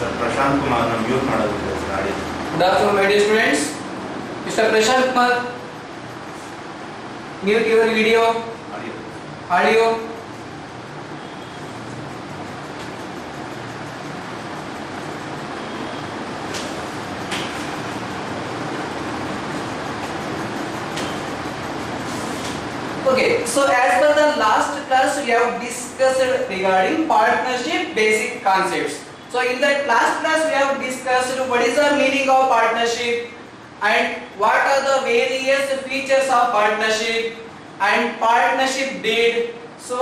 Sir Prashant Kumar ನಮ್ಮ mute ಮಾಡೋದಿಲ್ಲ sir audio. Good afternoon, my dear students. Mr. Prashant Kumar, mute your video, audio. Okay, so as per the last class we have discussed regarding partnership basic concepts. So in that last class we have discussed what is the meaning of partnership and what are the various features of partnership and partnership deed. So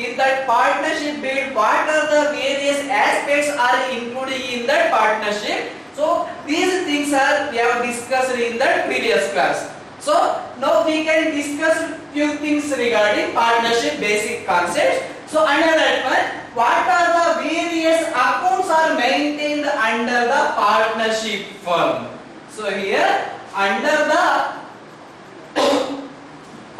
in that partnership deed, what are the various aspects are included in that partnership. So these things are we have discussed in the previous class. So now we can discuss few things regarding partnership basic concepts. So under that one, what are the various accounts are maintained under the partnership firm. So here under the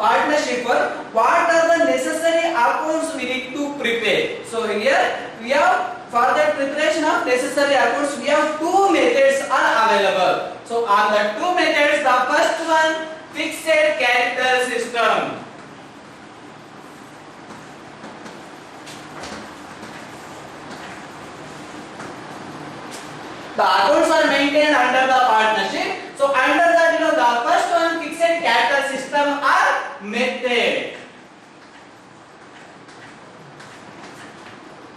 partnership firm, what are the necessary accounts we need to prepare. So here we have for the preparation of necessary accounts we have two methods are available. So on the two methods, the first one fixed capital system. The accounts are maintained under the partnership. So under that, the first one fixed capital system are method.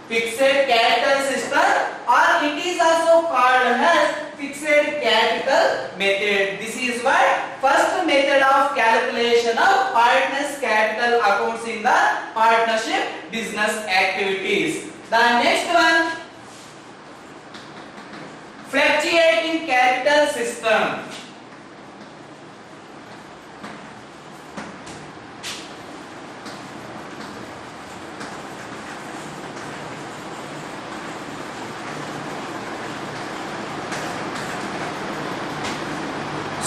Fixed capital system, or it is also called as fixed capital method. This is what first method of calculation of partners capital accounts in the partnership business activities. The next one, fluctuating capital system.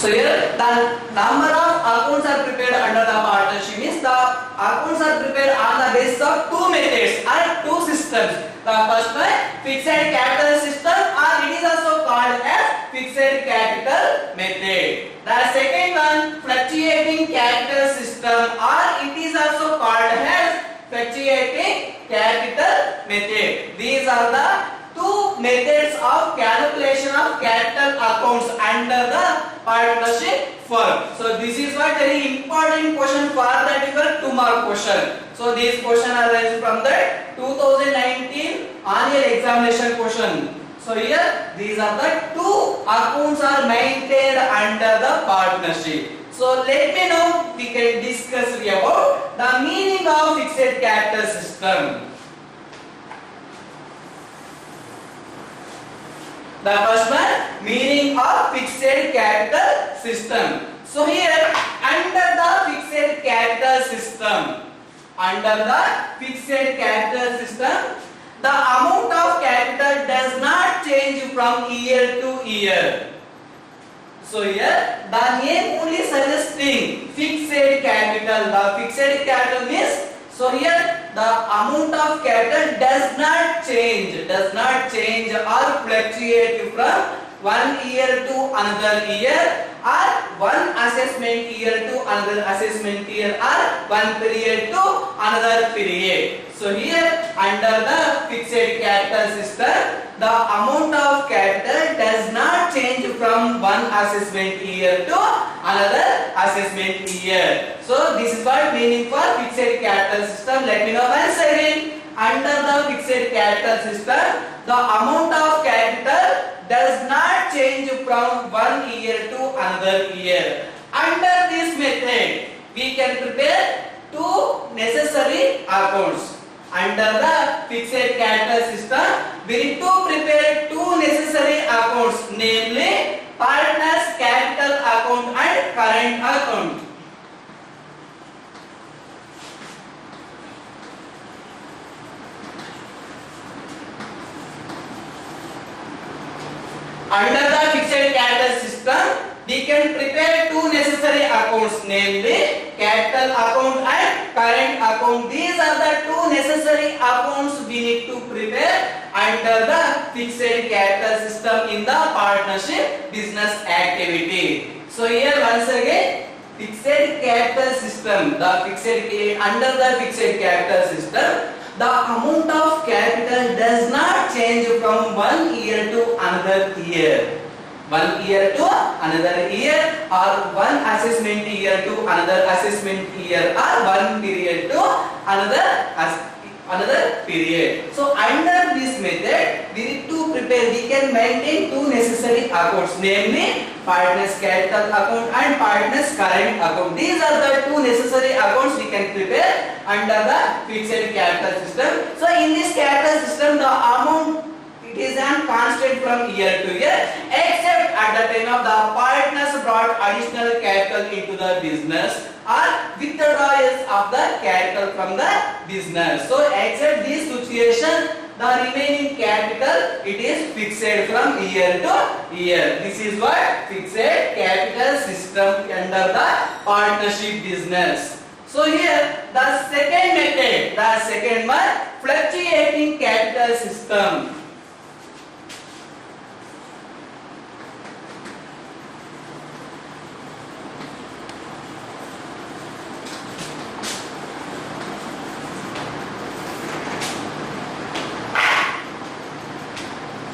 So here the number of accounts are prepared under the partnership means the accounts are prepared on the basis of two methods or two systems. The first one fixed capital system, or it is also called as fixed capital method. The second one fluctuating capital system, or it is also called as fluctuating capital method. These are the two methods of calculation of capital accounts under the partnership firm. So this is what very important question for that for 2 mark question. So this question arises from the 2019 annual examination question. So here these are the two accounts are maintained under the partnership. So let me know we can discuss about the meaning of fixed capital system. The first one, meaning of fixed capital system. So here under the fixed capital system, the amount of capital does not change from year to year. So here the name only suggesting fixed capital. The fixed capital means, so here the amount of capital does not change or fluctuate from one year to another year, or one assessment year to another assessment year, or one period to another period. So here under the fixed capital system, the amount of capital does not change from one assessment year to another assessment year. So this is what meaning for fixed capital system. Let me know once again. Under the fixed capital system, the amount of capital does not change from one year to another year. Under this method, we can prepare two necessary accounts. Under the fixed capital system, we need to prepare two necessary accounts, namely partners capital account and current account. Under the fixed capital system, we can prepare two necessary accounts, namely capital account and current account. These are the two necessary accounts we need to prepare under the fixed capital system in the partnership business activity. So here once again, fixed capital system, under the fixed capital system, the amount of capital does not change from one year to another year. One year to another year, or one assessment year to another assessment year, or one period to another period. So under this method, we can maintain two necessary accounts, namely partners capital account and partners current account. These are the two necessary accounts we can prepare under the fixed capital system. So in this capital system, the amount it is an constant from year to year, except at the time of the partners brought additional capital into the business or withdrawals of the capital from the business. So except this situation, the remaining capital it is fixed from year to year. This is what fixed capital system under the partnership business. So here the second method, the second one, fluctuating capital system.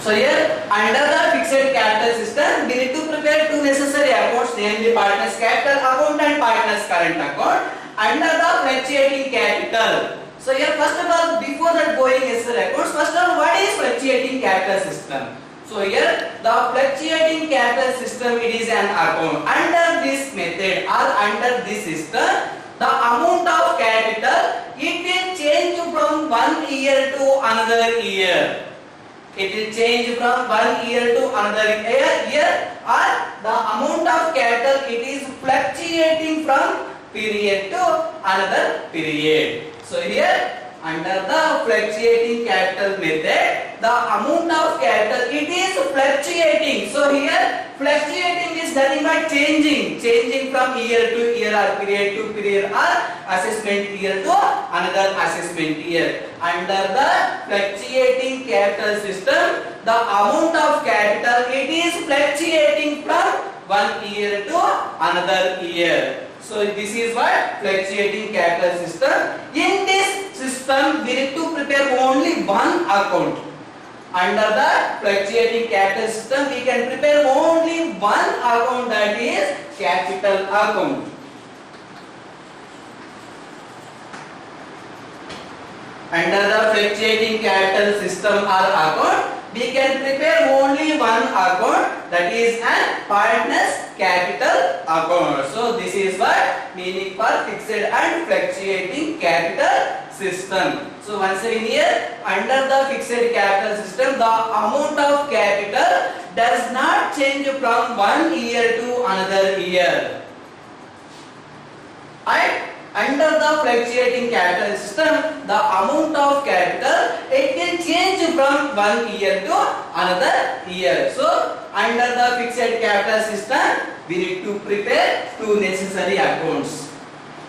So here under the fixed capital system, we need to prepare two necessary accounts, namely partners capital account and partners current account under the fluctuating capital. So here first of all, before that going necessary accounts, first of all, what is fluctuating capital system? So here the fluctuating capital system, it is an account. Under this method or under this system, the amount of capital it will change from one year to another year. It will change from one year to another year, or the amount of capital it is fluctuating from period to another period. So here under the fluctuating capital method, the amount of capital it is fluctuating. So here fluctuating is nothing but changing from year to year or period to period or assessment year to another assessment year. Under the fluctuating capital system, the amount of capital it is fluctuating from one year to another year. So this is what fluctuating capital system. In this system, we need to prepare only one account. Under the fluctuating capital system, we can prepare only one account, that is capital account. Under the fluctuating capital system or account, we can prepare only one account, that is an partners capital account. So this is what meaning for fixed and fluctuating capital system. So once again here, under the fixed capital system, the amount of capital does not change from one year to another year. And under the fluctuating capital system, the amount of capital it can change from one year to another year. So under the fixed capital system, we need to prepare two necessary accounts.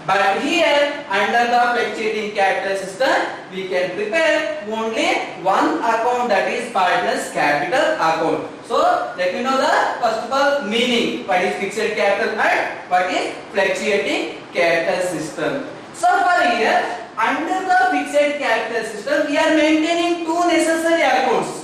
But here under the fluctuating capital system, we can prepare only one account, that is partners capital account. So let me know the first of all meaning, what is fixed capital and what is fluctuating capital system. So for here under the fixed capital system, we are maintaining two necessary accounts,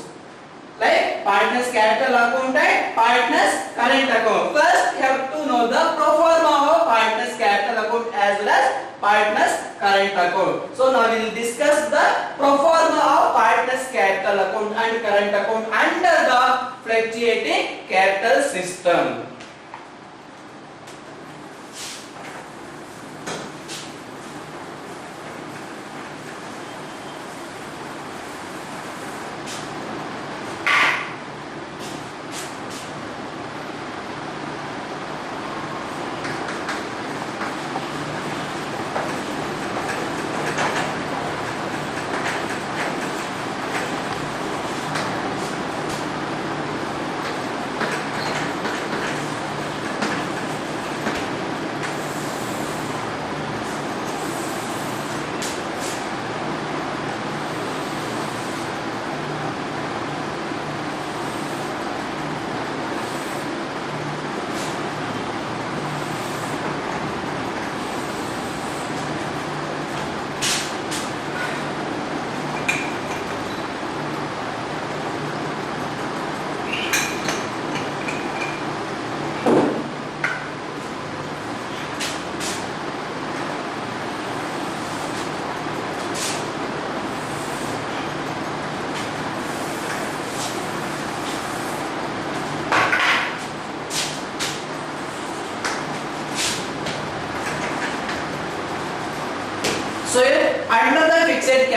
like partners capital account and partners current account. First you have to know the pro forma of partners capital account as well as partners current account. So now we will discuss the pro forma of partners capital account and current account under the fluctuating capital system.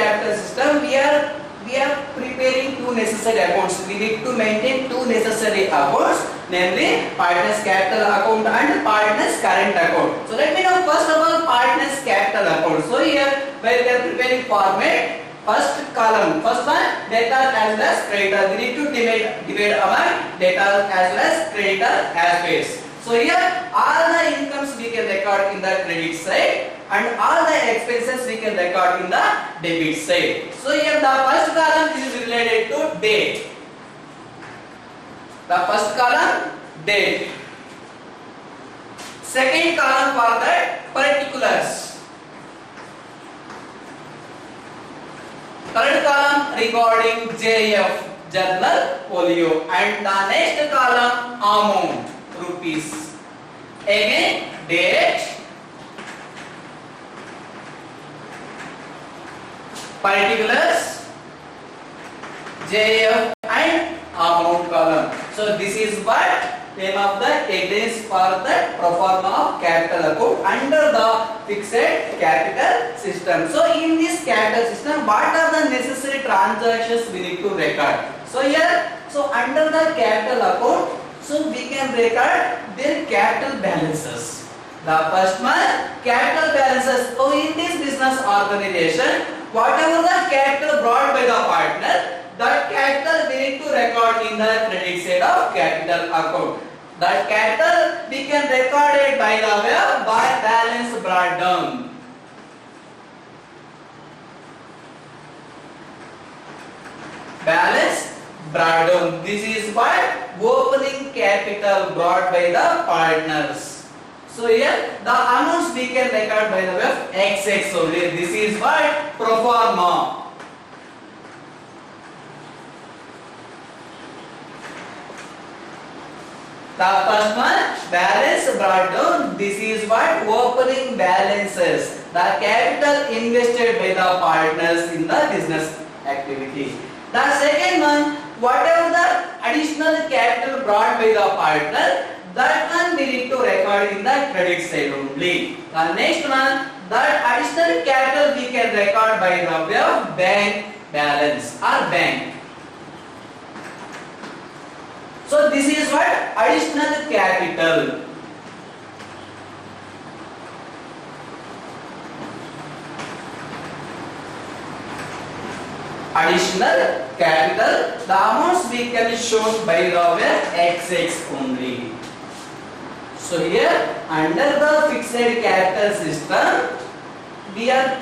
capital system, we are preparing two necessary accounts. We need to maintain two necessary accounts, namely partners capital account and partners current account. So let me know first of all partners capital account. So here while we are preparing format, first column, first one debtor as well as creditor. We need to divide among debtor as well as creditor aspects. So here all the incomes we can record in the credit side and all the expenses we can record in the debit side. So here the first column is related to date. The first column date. Second column for that particulars. Third column regarding JF journal folio and the next column amount rupees. Again date, particulars, JF and amount column. So this is what name of the against for the pro forma of capital account under the fixed capital system. So in this capital system, what are the necessary transactions we need to record? So here, so under the capital account, so we can record their capital balances. The first one, capital balances. So in this business organization, whatever the capital brought by the partner, that capital we need to record in the credit side of capital account. That capital we can record it by the way of balance brought down. Balance brought down. This is what opening capital brought by the partners. So here the amounts we can record by the way of XX only. This is what pro forma. The first one balance brought down. This is what opening balances. The capital invested by the partners in the business activity. The second one, whatever the additional capital brought by the partner, that one we need to record in the credit side only. The next one, that additional capital we can record by the way of bank balance or bank. So this is what additional capital. Additional capital, the amounts we can show by the way XX only. So here under the fixed capital system, we are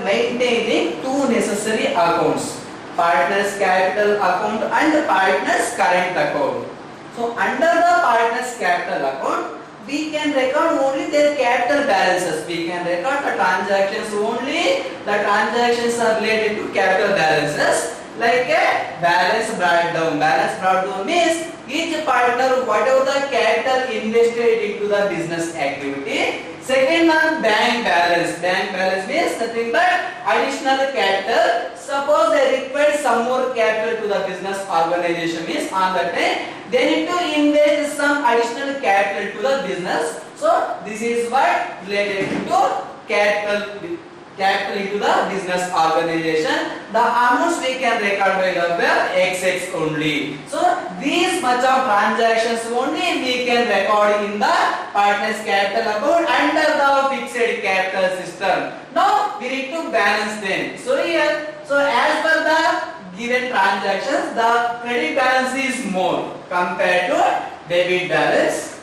maintaining two necessary accounts, partners capital account and partners current account. So under the partners capital account, we can record only their capital balances. We can record the transactions only. The transactions are related to capital balances, like a balance brought down. Balance brought down means each partner whatever the capital invested into the business activity. Second one, bank balance. Bank balance means nothing but additional capital. Suppose they require some more capital to the business organization, means on that time they need to invest some additional capital to the business. So this is what related to capital into the business organization. The amounts we can record by the way XX only. So these much of transactions only we can record in the partners capital account under the fixed capital system. Now we need to balance them. So here, so as per the given transactions, the credit balance is more compared to debit balance.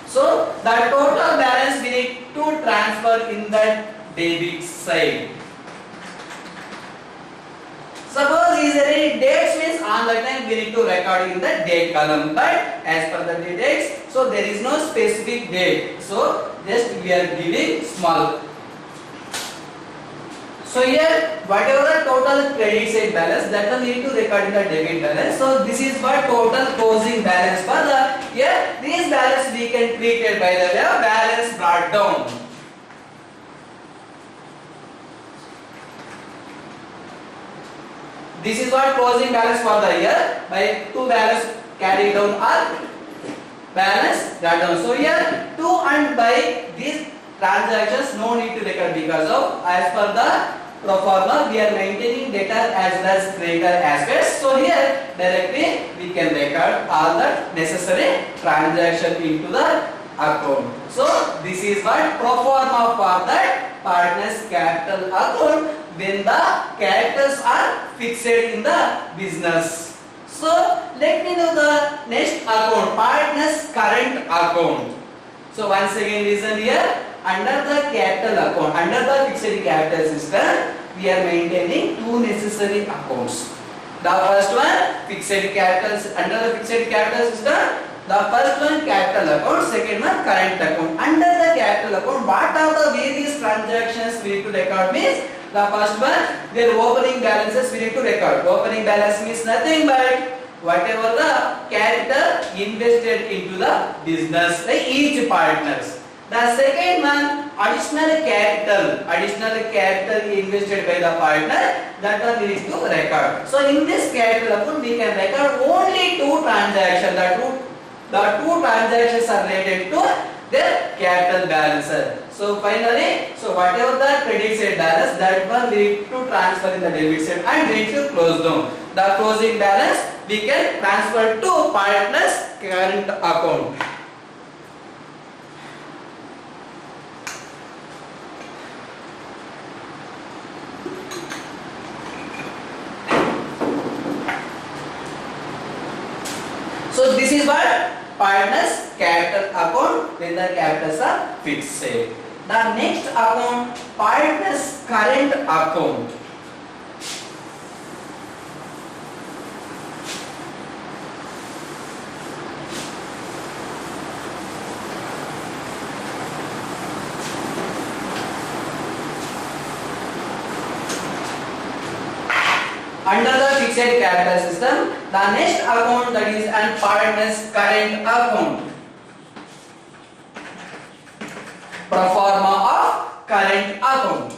So the total balance we need to transfer in the debit side. Suppose is there any dates, means on the time we need to record in the date column, but as per the dates, so there is no specific date. So just we are giving small. So here whatever the total credit side balance, that one we need to record in the debit balance. So this is what total closing balance for the here. This balance we can treat it by the way of balance brought down. This is what closing balance for the year by two balance carried down or balance brought down. So here 2 and by this transactions no need to record because of as per the pro forma we are maintaining debtor as well as creditor aspects. So here directly we can record all the necessary transaction into the account. So this is what pro forma for that partners capital account when the capitals are fixed in the business. So let me know the next account, partners current account. So once again listen here, under the capital account, under the fixed capital system, we are maintaining two necessary accounts. The first one fixed capital, under the fixed capital system, the first one capital account, second one current account. Under the capital account, what are the various transactions we need to record means the first one, their opening balances we need to record. Opening balance means nothing but whatever the capital invested into the business by each partners. The second one, additional capital invested by the partner, that one we need to record. So in this capital account we can record only two transactions. The two transactions are related to their capital balances. So finally, so whatever the credit side balance, that one we need to transfer in the debit side and we need to close down. The closing balance we can transfer to partners current account. So this is what partners capital account when the capitals are fixed. The next account, partners current account. Under the fixed capital system, the next account that is an partner's current account. Pro forma of current account.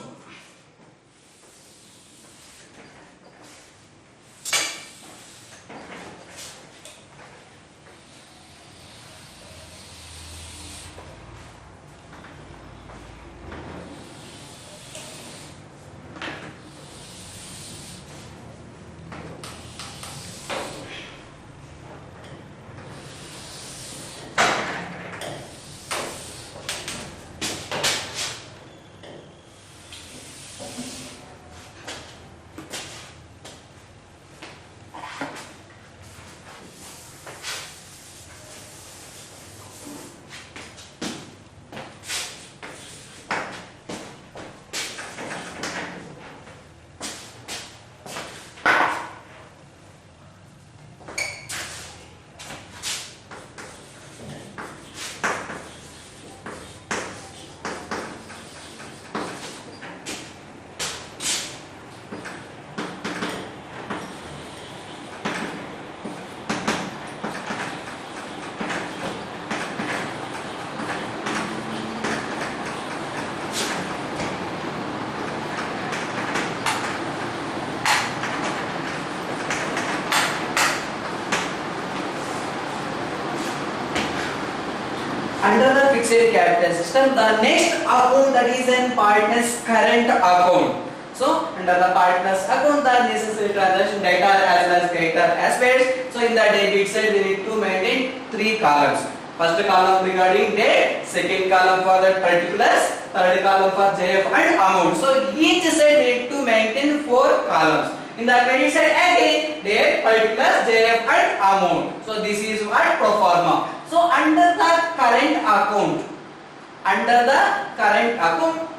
Under the fixed capital system, the next account that is in partner's current account. So under the partner's account, the necessary transaction data as well as creditor aspects. So in the debit side, we need to maintain three columns. First column regarding debt, second column for the particulars, third column for JF and amount. So each side we need to maintain four columns. In the credit side again, debt, particulars, JF and amount. So this is what pro forma. So under the current account,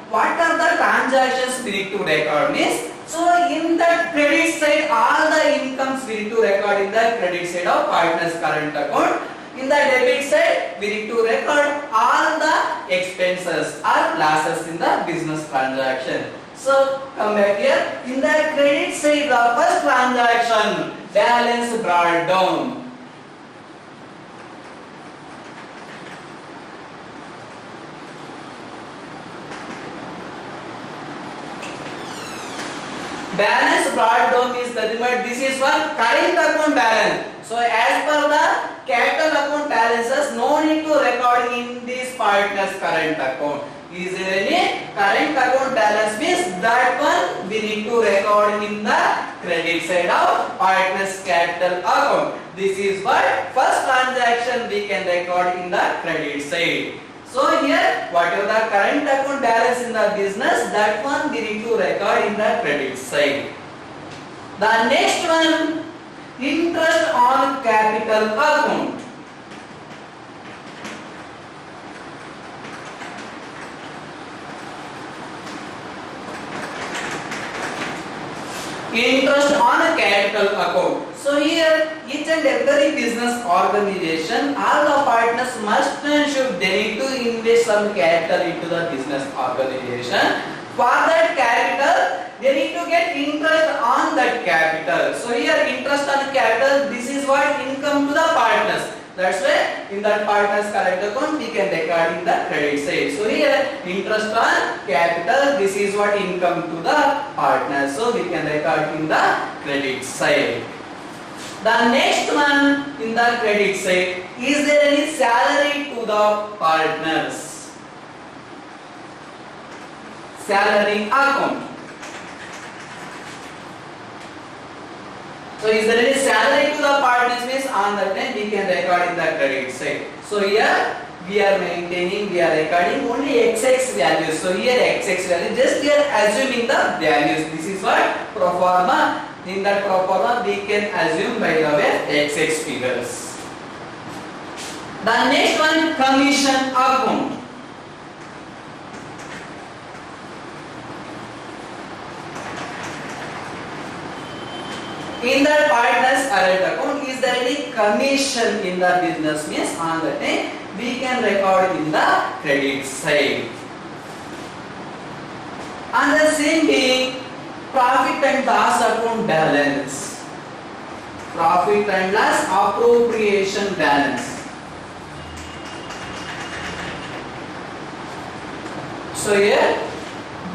what are the transactions we need to record means? So in the credit side, all the incomes we need to record in the credit side of partner's current account. In the debit side, we need to record all the expenses or losses in the business transaction. So come back here. In the credit side, the first transaction, balance brought down. Balance brought down is nothing but this is for current account balance. So as per the capital account balances, no need to record in this partner's current account. Is there any current account balance means that one we need to record in the credit side of partners capital account. This is what first transaction we can record in the credit side. So here whatever the current account balance in the business, that one we need to record in the credit side. The next one, interest on capital account. Interest on a capital account. So here each and every business organization, all the partners must and should they need to invest some capital into the business organization. For that capital, they need to get interest on that capital. So here interest on capital, this is what income to the partners. That's why in that partners current account we can record in the credit side. So here interest on capital, this is what income to the partners. So we can record in the credit side. The next one in the credit side, is there any salary to the partners? Salary account. So is there any salary to the partners means on that time we can record in the credit side. So here we are recording only XX values. So here XX value, just we are assuming the values. This is what pro forma. In that pro forma we can assume by the way XX figures. The next one, commission account. In the partners current account, is there any commission in the business means on the time we can record in the credit side. And the same thing, profit and loss account balance. Profit and loss appropriation balance. So here,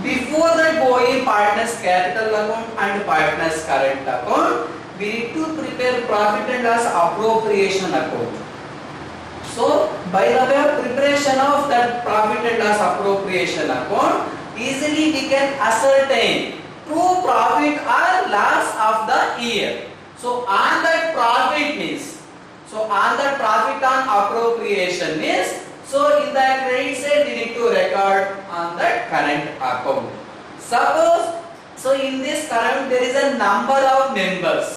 before that going partners capital account and partners current account, we need to prepare profit and loss appropriation account. So by the way of preparation of that profit and loss appropriation account, easily we can ascertain true profit or loss of the year. So on that profit means, so on that profit on appropriation means, so in the credit side we need to record on that current account. Suppose, so in this current there is a number of members.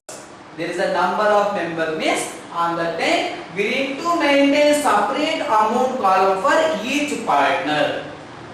There is a number of members means on the time we need to maintain separate amount column for each partner.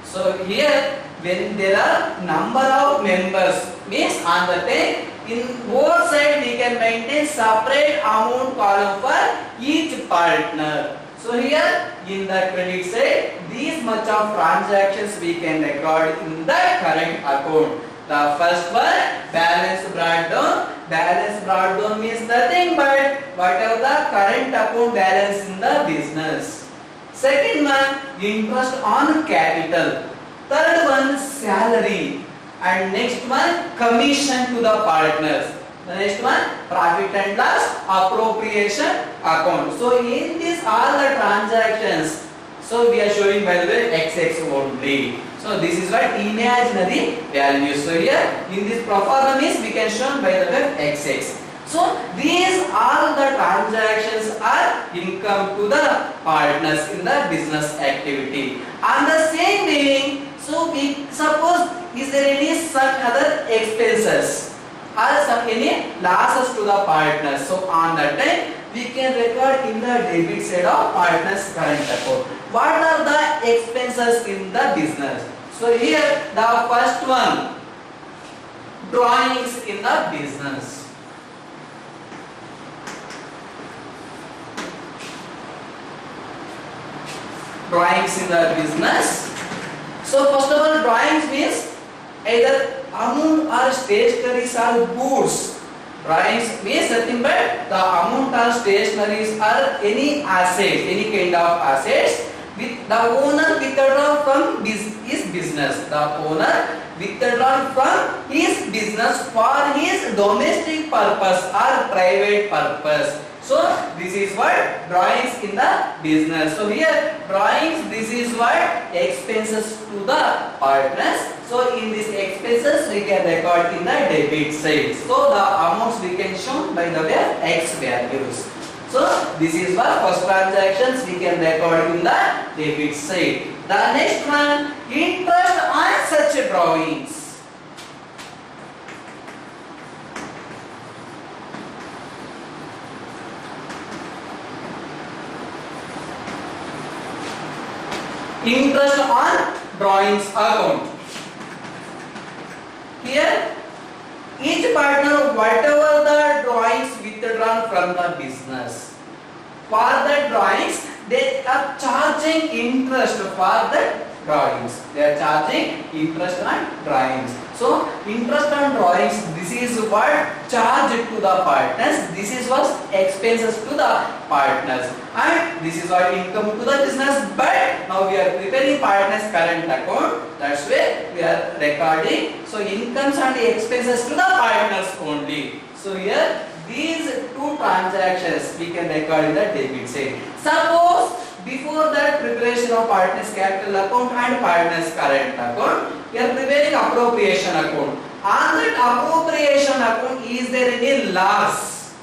So here when there are number of members means on the time in both sides we can maintain separate amount column for each partner. So here in the credit side, these much of transactions we can record in the current account. The first one, balance brought down. Balance brought down means nothing but whatever the current account balance in the business. Second one, interest on capital. Third one, salary. And next one, commission to the partners. The next one, profit and loss appropriation account. So in this all the transactions, so we are showing by the way XX only. So this is what imaginary value. So here in this pro forma means we can show by the way XX. So these all the transactions are income to the partners in the business activity. And the same thing, so we suppose is there any such other expenses or some any losses to the partners. So on that time we can record in the debit side of partners current account. What are the expenses in the business? So here the first one, drawings in the business. Drawings in the business. So first of all, drawings means either amount or stationaries or goods. Drawings means nothing but the amount or stationaries or any assets, any kind of assets with the owner withdrawn from his business. The owner withdrawn from his business for his domestic purpose or private purpose. So this is what drawings in the business. So here drawings, this is what expenses to the partners. So in these expenses we can record in the debit side. So the amounts we can show by the way of X values. So this is what first transactions we can record in the debit side. The next one, interest on such drawings. Interest on drawings account. Here, each partner, whatever the drawings withdrawn from the business, for the drawings, they are charging interest for the drawings. They are charging interest on drawings. So, interest on drawings, this is what charged to the partners. This is what expenses to the partners. And this is what income to the business. But now we are preparing partners current account. That's why we are recording. So, incomes and expenses to the partners only. So, here these two transactions we can record in the debit side. Suppose before that preparation of partners capital account and partners current account, we are preparing appropriation account. On that appropriation account, is there any loss?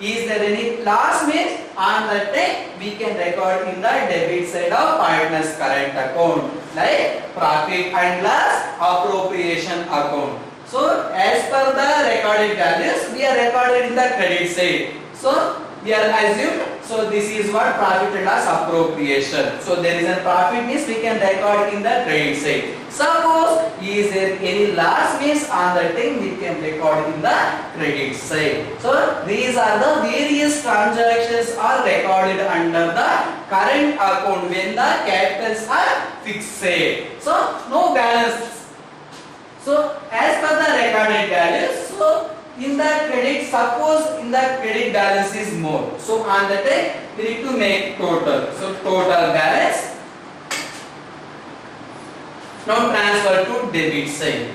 Is there any loss means on that time we can record in the debit side of partners current account, like profit and loss appropriation account. So as per the recorded values, we are recorded in the credit side. So we are assumed, so this is what profit and loss appropriation. So there is a profit means we can record in the credit side. Suppose is there any loss means on the thing we can record in the credit side. So these are the various transactions are recorded under the current account when the capitals are fixed. So no balance. So as per the recorded values, so in the credit, suppose in the credit balance is more. So on the time we need to make total. So total balance. Now transfer to debit side.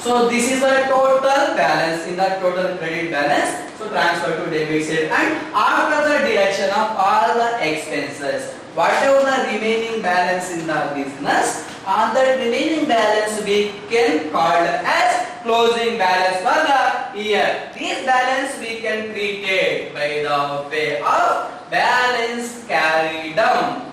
So this is the total balance in the total credit balance. So transfer to debit side, and after the deduction of all the expenses, whatever the remaining balance in the business, on the remaining balance we can call as closing balance for the year. This balance we can treat it by the way of balance carried down.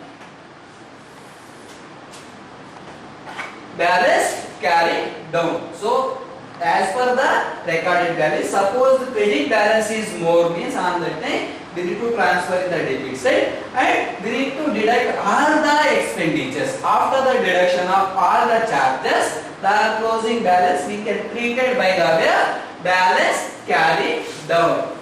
Balance carried down. So as per the recorded value, suppose the credit balance is more means on that time we need to transfer in the debit side, and we need to deduct all the expenditures. After the deduction of all the charges, the closing balance we can treat it by the way of balance carried down.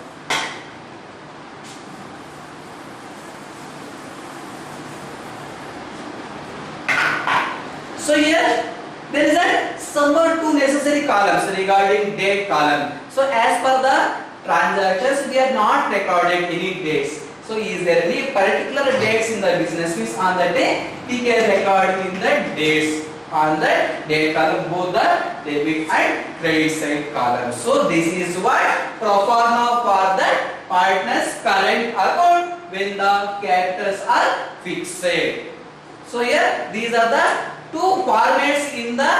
So here there is a some or two necessary columns regarding date column. So as per the transactions, we are not recording any dates. So is there any particular dates in the business means on the day we can record in the dates on the date column, both the debit and credit side column. So this is what pro forma for the partners current account when the capitals are fixed. So here these are the two formats in the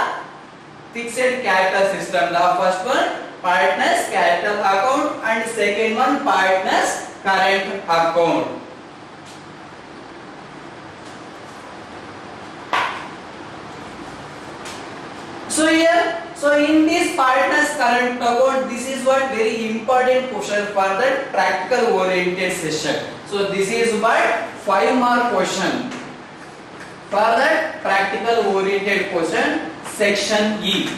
fixed capital system. The first one partners capital account and second one partners current account. So here, so in this partners current account, this is what very important question for the practical oriented session. So this is what 5 mark question for the practical oriented question, section E.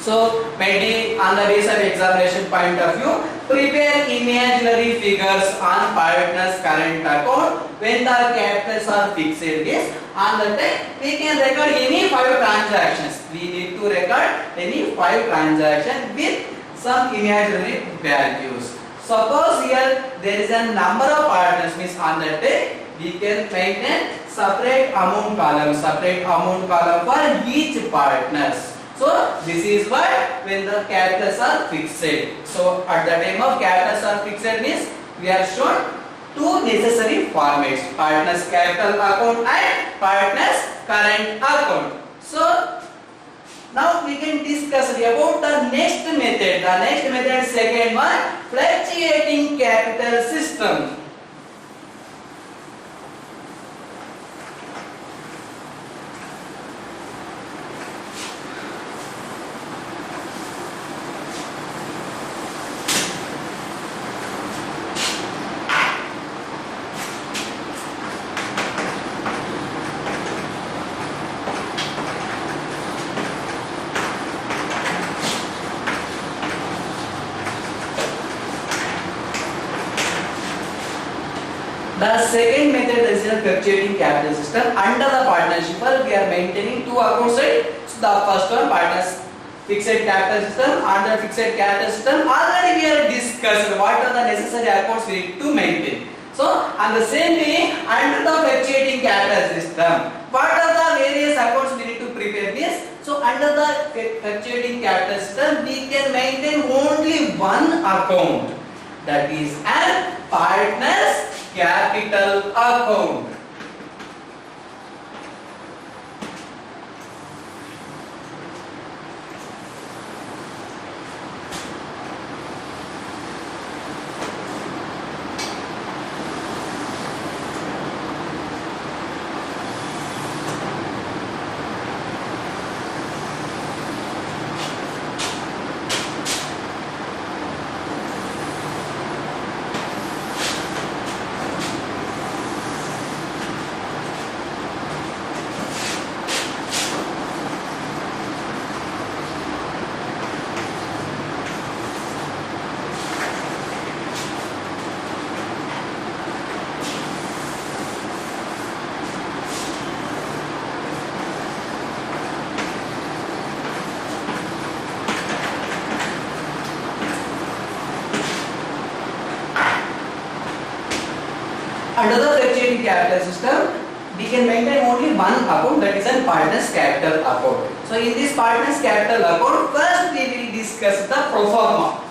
So maybe on the basis of examination point of view, prepare imaginary figures on partners current account when the capitals are fixed. Yes, on the time we can record any 5 transactions. We need to record any 5 transactions with some imaginary values. Suppose here there is a number of partners, means on the day we can maintain separate amount column for each partners. So this is what when the capitals are fixed. So at the time of capitals are fixed means we are shown two necessary formats, partners capital account and partners current account. So now we can discuss about the next method. The next method, second one, fluctuating capital system. The second method is a fluctuating capital system. Under the partnership, we are maintaining two accounts. So the first one, partners fixed capital system. Under fixed capital system, already we have discussed what are the necessary accounts we need to maintain. So on the same way, under the fluctuating capital system, what are the various accounts we need to prepare this? So under the fluctuating capital system, we can maintain only one account, that is an partners capital account. Under the fluctuating capital system, we can maintain only one account, that is a partners capital account. So in this partners capital account, first we will discuss the pro forma.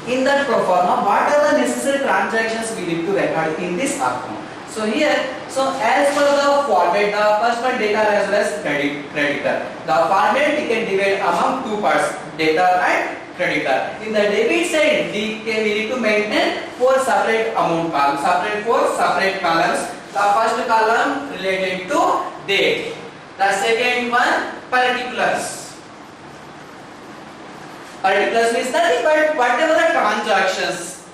In that pro forma, what are the necessary transactions we need to record in this account? So here, so as per the format, the first one debtor as well as creditor. The format we can divide among two parts, debtor and creditor. In the debit side, we need to maintain four separate amount columns, four separate columns. The first column related to date. The second one, particulars. Particulars means nothing but whatever the transactions.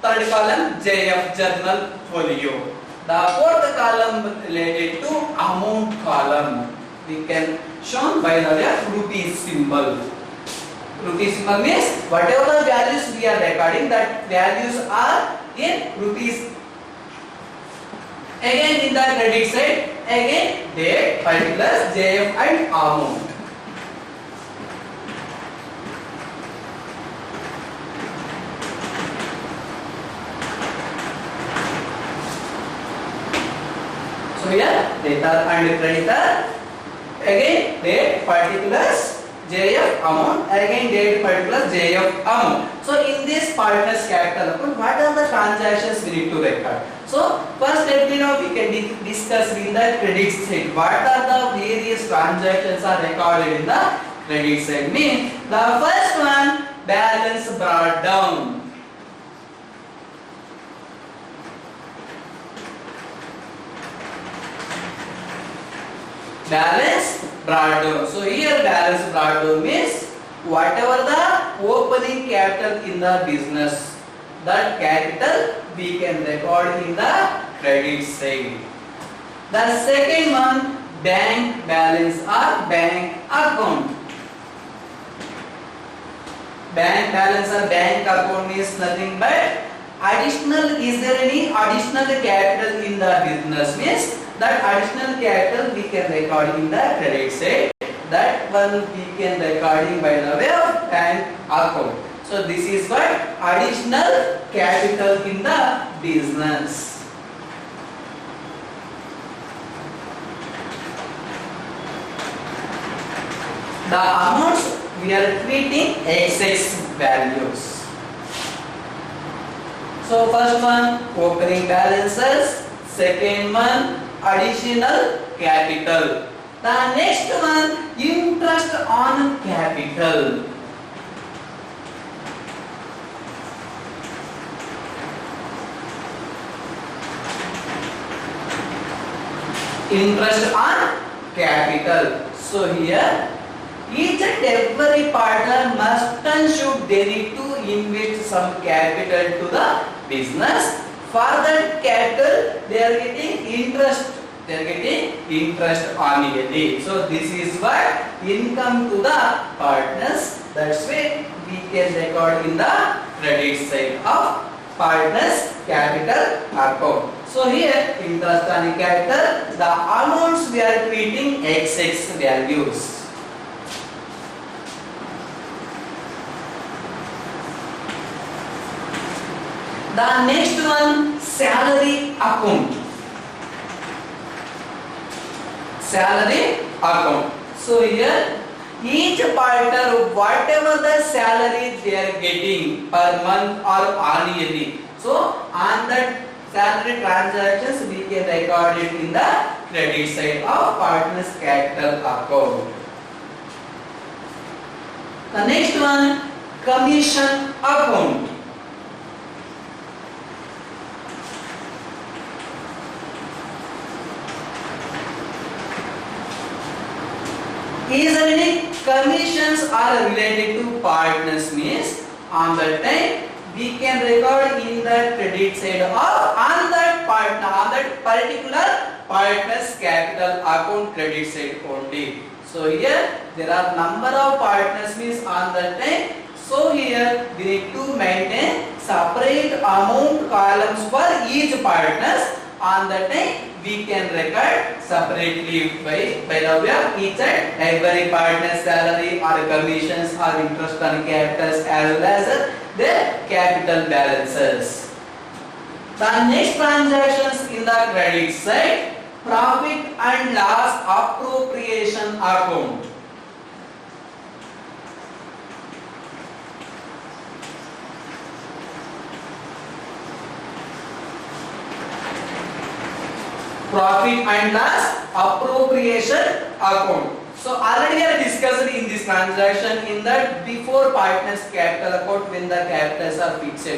Third column, JF, journal folio. The fourth column related to amount column. We can shown by the rupee symbol. Rupee symbol means whatever the values we are recording, that values are in rupees. Again in the credit side, again date, particulars, JF and amount. So here debtor and creditor, again date, particulars, JF amount, again date, particulars, JF amount. So in this partners capital account, what are the transactions we need to record? So first let me know, we can discuss in the credit side. What are the various transactions are recorded in the credit side? Means the first one, balance brought down. Balance brought down. So here balance brought down means whatever the opening capital in the business, that capital we can record in the credit side. The second one, bank balance or bank account. Bank balance or bank account means nothing but additional, is there any additional capital in the business, means that additional capital we can record in the credit side. That one we can recording by the way of bank account. So this is what additional capital in the business. the amounts we are treating XX values. So first one opening balances, second one additional capital. The next one interest on capital. Interest on capital. So here each and every partner must and should they need to invest some capital to the business. For that capital they are getting interest. They are getting interest on it. So this is what income to the partners. That's why we can record in the credit side of partners capital account. So here interest on capital, the amounts we are treating XX values. The next one salary account. Salary account. So here each partner whatever the salary they are getting per month or annually. So on that salary transactions we can record it in the credit side of partners capital account. The next one commission account. Is there any commissions are related to partners means on that time we can record in the credit side or on that partner, on that particular partner's capital account credit side only. So here there are number of partners means on that time. So here we need to maintain separate amount columns for each partners. On that time we can record separately by the way of each and every partner's salary or commissions or interest on capitals as well as their capital balances. The next transactions in the credit side, profit and loss appropriation account. Profit and loss appropriation account. So already we have discussed in this transaction in that before partners capital account when the capitals are fixed.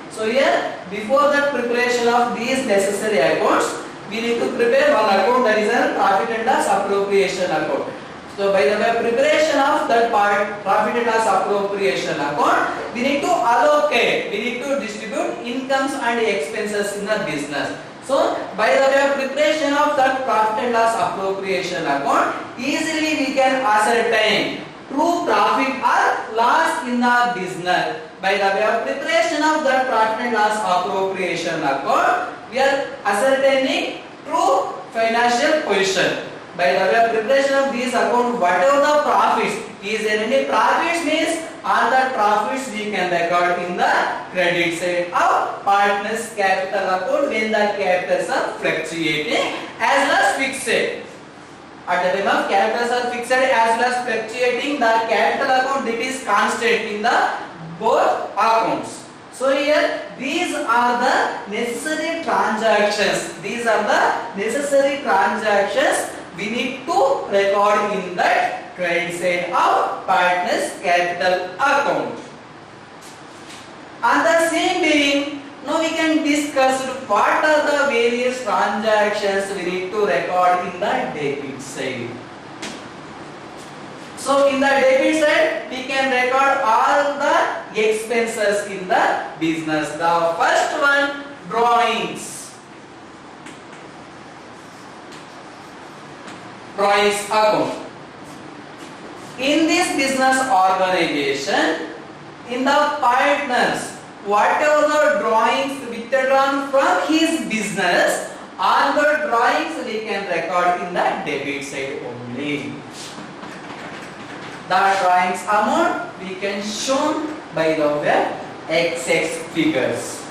So here before the preparation of these necessary accounts we need to prepare one account, that is a profit and loss appropriation account. So by the way preparation of that part profit and loss appropriation account we need to allocate, we need to distribute incomes and expenses in the business. So by the way of preparation of that profit and loss appropriation account, easily we can ascertain true profit or loss in the business. By the way of preparation of that profit and loss appropriation account, we are ascertaining true financial position. By the way of preparation of this account, whatever the profits, is there any profits means all the profits we can record in the credit side of partners capital account when the capitals are fluctuating as well as fixed. At the time of capitals are fixed as well as fluctuating, the capital account that is constant in the both accounts. So here these are the necessary transactions. These are the necessary transactions we need to record in that credit side of partners capital account. On the same being, now we can discuss what are the various transactions we need to record in the debit side. So in the debit side, we can record all the expenses in the business. The first one, drawings. Drawings account. In this business organization, in the partners, whatever the drawings withdrawn from his business, all the drawings we can record in the debit side only. The drawings amount we can show by the way XX figures.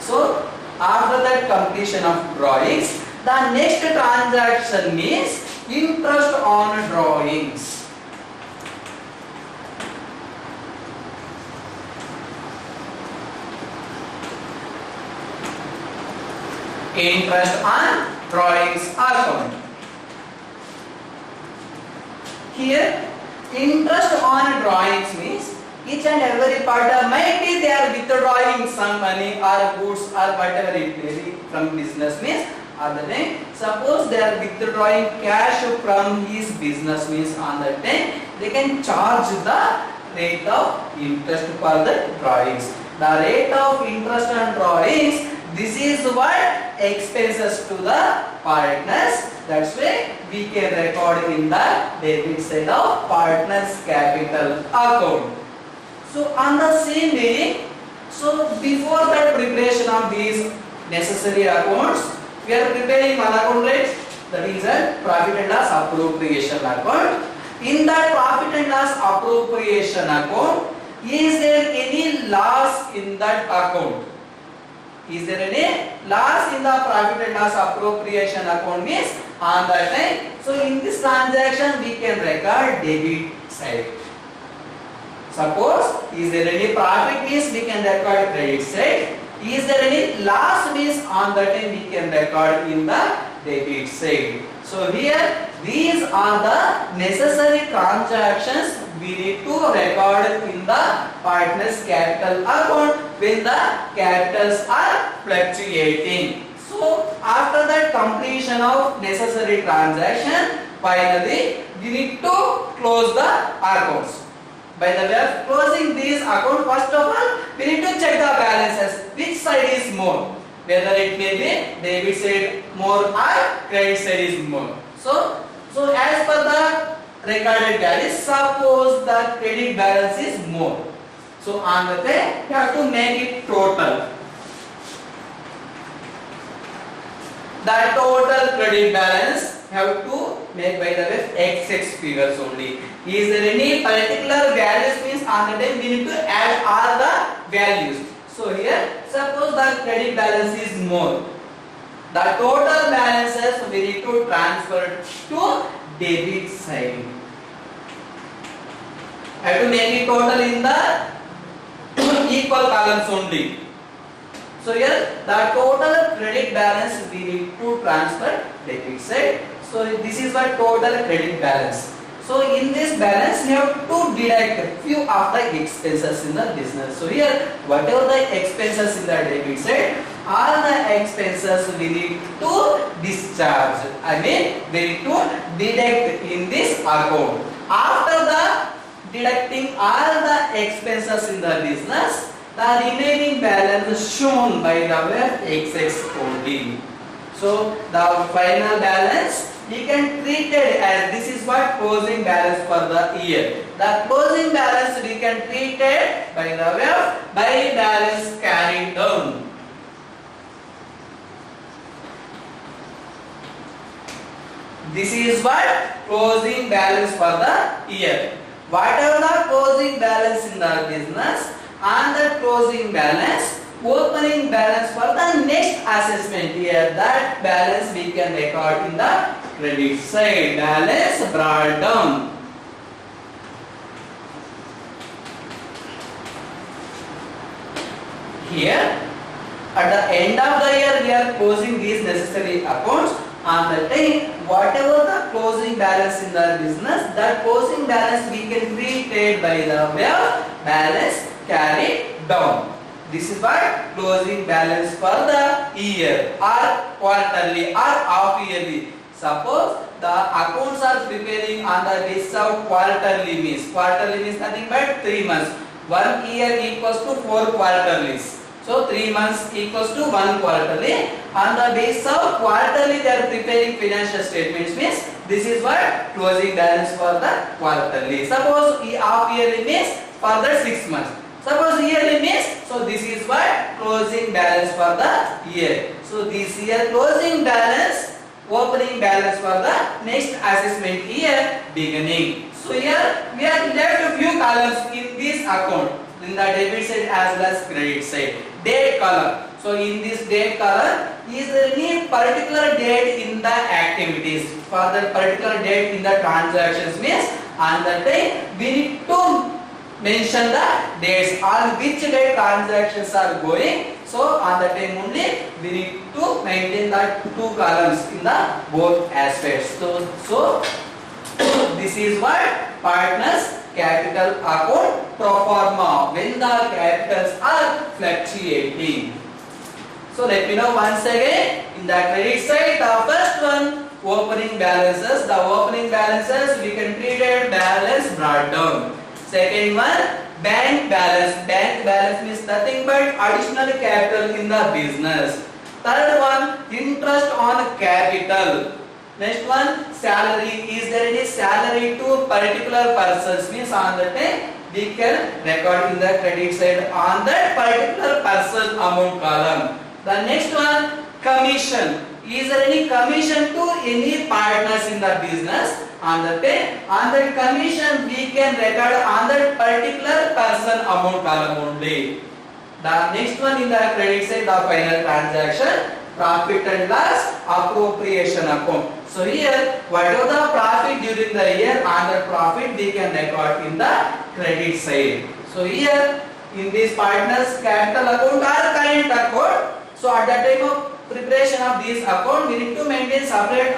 So after that completion of drawings, the next transaction means interest on drawings. interest on drawings account. Here, interest on drawings means each and every part might be they are withdrawing some money or goods or whatever it may be from business means on the time. Suppose they are withdrawing cash from his business means on the time they can charge the rate of interest for the drawings. The rate of interest on drawings, this is what expenses to the partners. That's why we can record in the debit side of partners capital account. So on the same way, so before the preparation of these necessary accounts, we are preparing one account, right? That is a profit and loss appropriation account. In that profit and loss appropriation account, is there any loss in that account? Is there any loss in the profit and loss appropriation account means on that time? So in this transaction we can record debit side. Suppose is there any profit means we can record credit side. Is there any loss means on that time we can record in the debit side. So here these are the necessary transactions we need to record in the partners capital account when the capitals are fluctuating. So after the completion of necessary transaction, finally we need to close the accounts. By the way of closing these accounts, first of all we need to check the balances, which side is more, whether it may be debit side more or credit side is more. So as per the recorded balance, suppose the credit balance is more. So on the day you have to make it total. The total credit balance have to make by the way XX figures only. Is there any particular values means on the day we need to add all the values. So here suppose the credit balance is more. The total balances we need to transfer to debit side. I have to make it total in the equal columns only. So here the total credit balance we need to transfer debit side. So this is what total credit balance. So in this balance you have to deduct few of the expenses in the business. So here whatever the expenses in the debit side, all the expenses we need to discharge. I mean we need to deduct in this account. After the deducting all the expenses in the business, the remaining balance is shown by the way XX only. So the final balance you can treat it as this is what closing balance for the year. The closing balance we can treat it by the way of by balance carried down. This is what closing balance for the year. Whatever the closing balance in the business and the closing balance, opening balance for the next assessment year, that balance we can record in the credit side. Balance brought down. Here at the end of the year we are closing these necessary accounts. On the time whatever the closing balance in the business, that closing balance we can treat it by the way of balance carried down. This is what closing balance for the year or quarterly or half yearly. Suppose the accounts are preparing on the basis of quarterly means nothing but 3 months. 1 year equals to 4 quarterlies. So 3 months equals to 1 quarterly. On the basis of quarterly they are preparing financial statements means this is what closing balance for the quarterly. Suppose half yearly means further 6 months. Suppose yearly means, so this is what closing balance for the year. So this year closing balance, opening balance for the next assessment year beginning. So here we have left a few columns in this account, in the debit side as well as credit side. Date column. So in this date column, is there any particular date in the activities? For the particular date in the transactions means on the day we need to mention the dates on which day transactions are going. So on the time only we need to to maintain the two columns in the both aspects. So this is what partners capital account pro forma when the capitals are fluctuating. So let me know once again in the credit side, the first one opening balances. The opening balances we can treat it balance brought down. Second one bank balance. Bank balance means nothing but additional capital in the business. Third one interest on capital. Next one salary. Is there any salary to particular persons? Means on the time we can record in the credit side on that particular person amount column. The next one commission. Is there any commission to any partners in the business? On the commission we can record on that particular person amount column only. The next one in the credit side, the final transaction, profit and loss appropriation account. So here whatever the profit during the year, on the profit we can record in the credit side. So here in this partners capital account or current account, so at the time of preparation of this account we need to maintain separate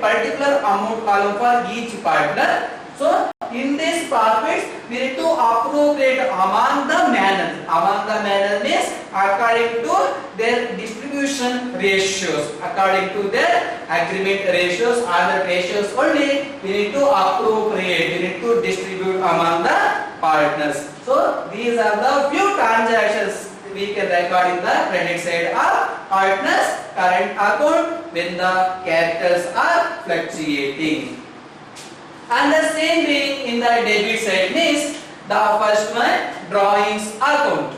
particular amount column for each partner. So in this profits we need to appropriate among the manner. Among the manner means according to their distribution ratios, according to their agreement ratios, other ratios only we need to appropriate, we need to distribute among the partners. So these are the few transactions we can record in the credit side of partners current account when the capitals are fluctuating. And the same thing in the debit side means the first one drawings account.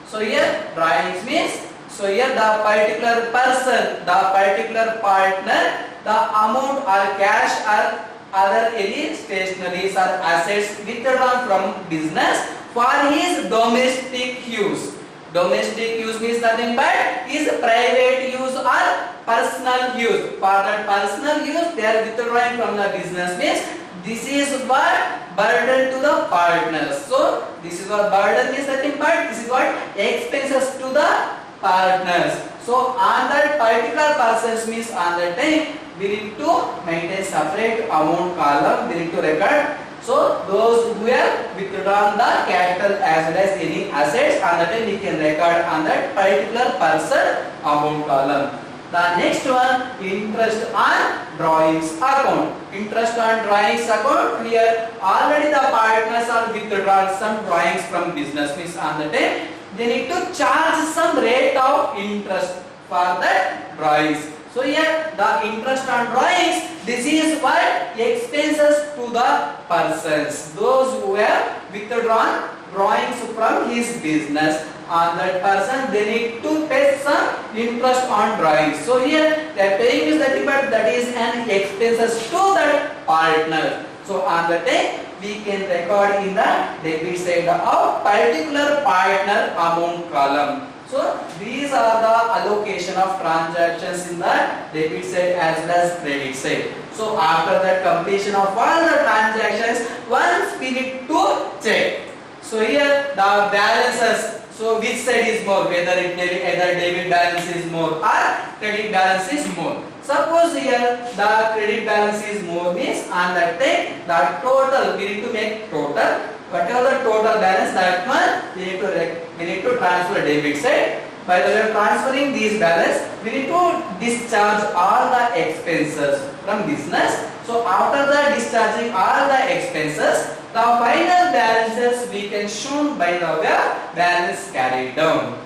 So here drawings means, so here the particular person, the particular partner, the amount or cash or other any stationeries or assets withdrawn from business for his domestic use. Domestic use means nothing but is private use or personal use. For that personal use they are withdrawing from the business means this is what burden to the partners. So this is what burden is nothing but this is what expenses to the partners. So on that particular persons means on that time we need to maintain separate amount column, we need to record. So those who have withdrawn the capital as well as any assets, on that we can record on that particular person amount column. The next one interest on drawings account. Interest on drawings account, here already the partners are withdrawn some drawings from business means on the time they need to charge some rate of interest for that drawings. So here the interest on drawings, this is what expenses to the persons, those who have withdrawn drawings from his business. On that person they need to pay some interest on drawings. So here they are paying is that, but that is an expenses to that partner. So on the day we can record in the debit side of particular partner amount column. So these are the allocation of transactions in the debit side as well as credit side. So after the completion of all the transactions, once we need to check. So here the balances. So which side is more? Whether either debit balance is more or credit balance is more. Suppose here the credit balance is more means on that day the total we need to make total. Whatever the total balance, that one we need to transfer debit side. By the way of transferring these balance, we need to discharge all the expenses from business. So after the discharging all the expenses, the final balances we can show by the way of balance carried down.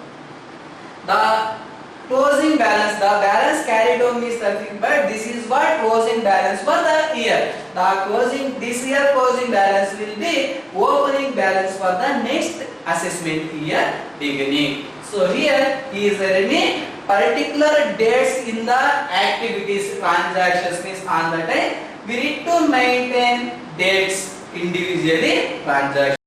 The closing balance, the balance carried down means nothing but this is what closing balance for the year. This year closing balance will be opening balance for the next assessment year beginning. So here is there any particular dates in the activities transactions means on the time we need to maintain dates individually transaction.